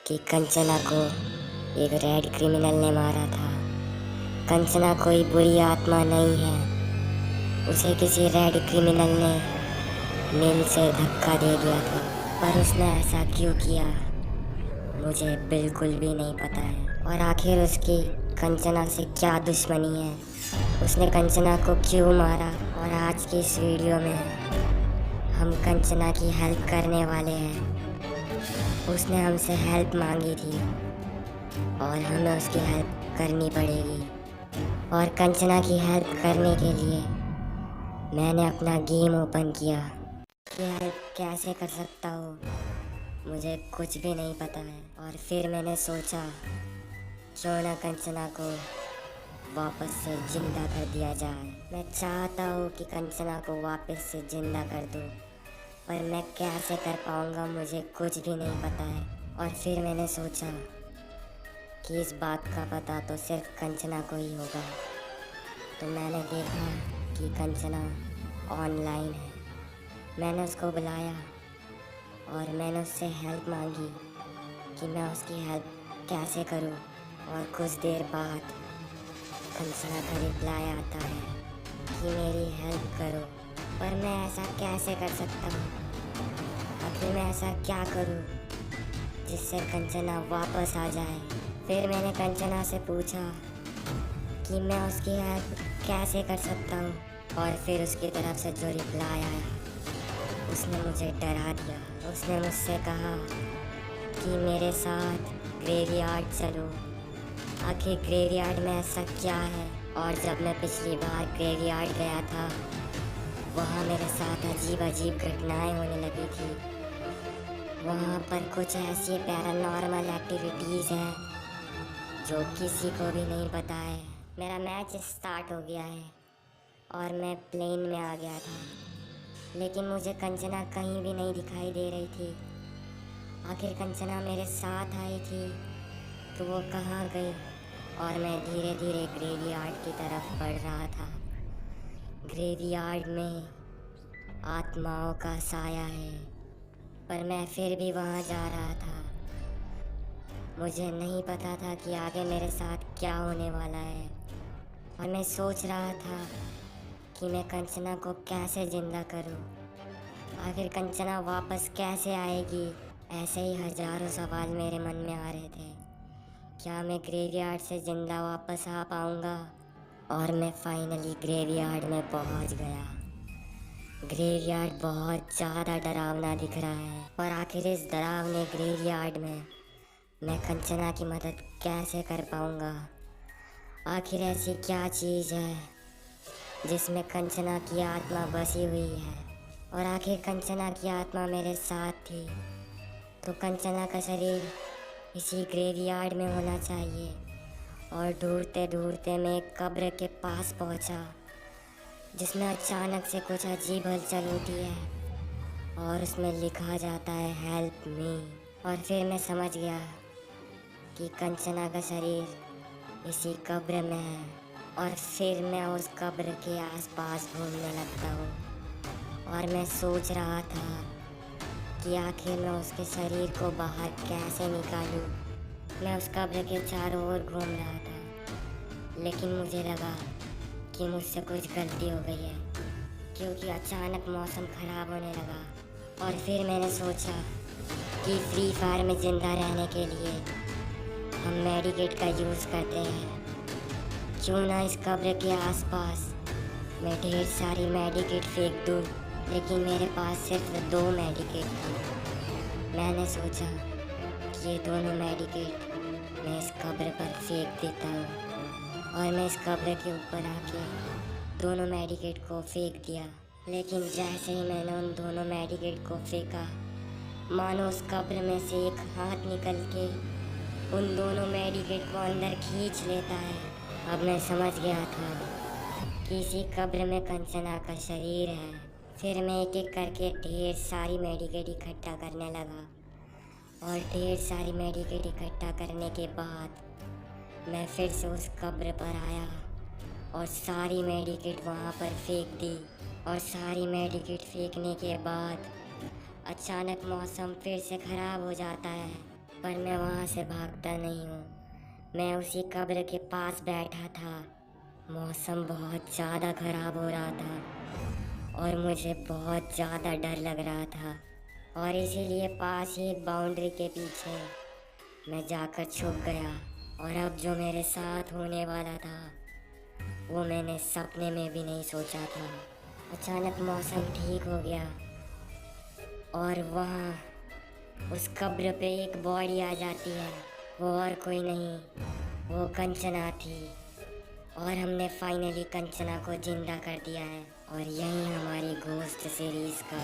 कि कंचना को एक रेड क्रिमिनल ने मारा था। कंचना कोई बुरी आत्मा नहीं है, उसे किसी रेड क्रिमिनल ने मिल से धक्का दे दिया था। पर उसने ऐसा क्यों किया मुझे बिल्कुल भी नहीं पता है। और आखिर उसकी कंचना से क्या दुश्मनी है, उसने कंचना को क्यों मारा। और आज की इस वीडियो में हम कंचना की हेल्प करने वाले हैं। उसने हमसे हेल्प मांगी थी और हमें उसकी हेल्प करनी पड़ेगी। और कंचना की हेल्प करने के लिए मैंने अपना गेम ओपन किया कि हेल्प कैसे कर सकता हूँ, मुझे कुछ भी नहीं पता है। और फिर मैंने सोचा क्यों ना कंचना को वापस से जिंदा कर दिया जाए। मैं चाहता हूँ कि कंचना को वापस से जिंदा कर दूँ, पर मैं कैसे कर पाऊँगा मुझे कुछ भी नहीं पता है। और फिर मैंने सोचा कि इस बात का पता तो सिर्फ कंचना को ही होगा। तो मैंने देखा कि कंचना ऑनलाइन है। मैंने उसको बुलाया और मैंने उससे हेल्प मांगी कि मैं उसकी हेल्प कैसे करूं। और कुछ देर बाद कंचना का रिप्लाई आता है कि मेरी हेल्प करो। पर मैं ऐसा कैसे कर सकता हूँ? आखिर मैं ऐसा क्या करूँ जिससे कंचना वापस आ जाए? फिर मैंने कंचना से पूछा कि मैं उसकी हेल्प कैसे कर सकता हूँ। और फिर उसकी तरफ से जो रिप्लाई आया उसने मुझे डरा दिया। उसने मुझसे कहा कि मेरे साथ ग्रेवयार्ड चलो। आखिर ग्रेवयार्ड में ऐसा क्या है? और जब मैं पिछली बार ग्रेवयार्ड गया था वहाँ मेरे साथ अजीब अजीब घटनाएं होने लगी थी। वहाँ पर कुछ ऐसी पैरानॉर्मल एक्टिविटीज़ हैं जो किसी को भी नहीं पता है। मेरा मैच स्टार्ट हो गया है और मैं प्लेन में आ गया था, लेकिन मुझे कंचना कहीं भी नहीं दिखाई दे रही थी। आखिर कंचना मेरे साथ आई थी तो वो कहाँ गई? और मैं धीरे धीरे ग्रेवयार्ड की तरफ बढ़ रहा था। ग्रेवयार्ड में आत्माओं का साया है, पर मैं फिर भी वहाँ जा रहा था। मुझे नहीं पता था कि आगे मेरे साथ क्या होने वाला है। और मैं सोच रहा था कि मैं कंचना को कैसे जिंदा करूं। आखिर कंचना वापस कैसे आएगी? ऐसे ही हजारों सवाल मेरे मन में आ रहे थे। क्या मैं ग्रेवयार्ड से जिंदा वापस आ पाऊंगा? और मैं फाइनली ग्रेवयार्ड में पहुंच गया। ग्रेवयार्ड बहुत ज़्यादा डरावना दिख रहा है। और आखिर इस डरावने ग्रेवयार्ड में मैं कंचना की मदद कैसे कर पाऊंगा? आखिर ऐसी क्या चीज़ है जिसमें कंचना की आत्मा बसी हुई है? और आखिर कंचना की आत्मा मेरे साथ थी तो कंचना का शरीर इसी ग्रेवयार्ड में होना चाहिए। और ढूंढते ढूंढते मैं एक कब्र के पास पहुंचा जिसमें अचानक से कुछ अजीब हलचल होती है और उसमें लिखा जाता है हेल्प मी। और फिर मैं समझ गया कि कंचना का शरीर इसी कब्र में है। और फिर मैं उस कब्र के आसपास घूमने लगता हूँ और मैं सोच रहा था कि आखिर मैं उसके शरीर को बाहर कैसे निकालूं। मैं उस कब्र के चारों ओर घूम रहा था, लेकिन मुझे लगा कि मुझसे कुछ गलती हो गई है क्योंकि अचानक मौसम ख़राब होने लगा। और फिर मैंने सोचा कि फ्री फायर में ज़िंदा रहने के लिए हम मेडिकेट का यूज़ करते हैं। क्यों ना इस कब्र के आसपास मैं ढेर सारी मेडिकेट फेंक दूँ, लेकिन मेरे पास सिर्फ 2 मेडिकेट थी। मैंने सोचा कि ये दोनों मेडिकेट मैं इस कब्र पर फेंक देता हूँ। और मैं इस कब्र के ऊपर आके दोनों मेडिकेट को फेंक दिया। लेकिन जैसे ही मैंने उन दोनों मेडिकेट को फेंका, मानो उस कब्र में से एक हाथ निकल के उन दोनों मेडिकेट को अंदर खींच लेता है। अब मैं समझ गया था कि इसी कब्र में कंचना का शरीर है। फिर मैं एक एक करके ढेर सारी मेडिकेट इकट्ठा करने लगा। और ढेर सारी मेडिकेट इकट्ठा करने के बाद मैं फिर से उस कब्र पर आया और सारी मेडिकेट वहाँ पर फेंक दी। और सारी मेडिकेट फेंकने के बाद अचानक मौसम फिर से ख़राब हो जाता है पर मैं वहाँ से भागता नहीं हूँ। मैं उसी कब्र के पास बैठा था। मौसम बहुत ज़्यादा ख़राब हो रहा था और मुझे बहुत ज़्यादा डर लग रहा था, और इसीलिए पास ही एक बाउंड्री के पीछे मैं जाकर छुप गया। और अब जो मेरे साथ होने वाला था वो मैंने सपने में भी नहीं सोचा था। अचानक मौसम ठीक हो गया और वहाँ उस कब्र पे एक बॉडी आ जाती है। वो और कोई नहीं, वो कंचना थी। और हमने फाइनली कंचना को जिंदा कर दिया है। और यही हमारी घोस्ट सीरीज का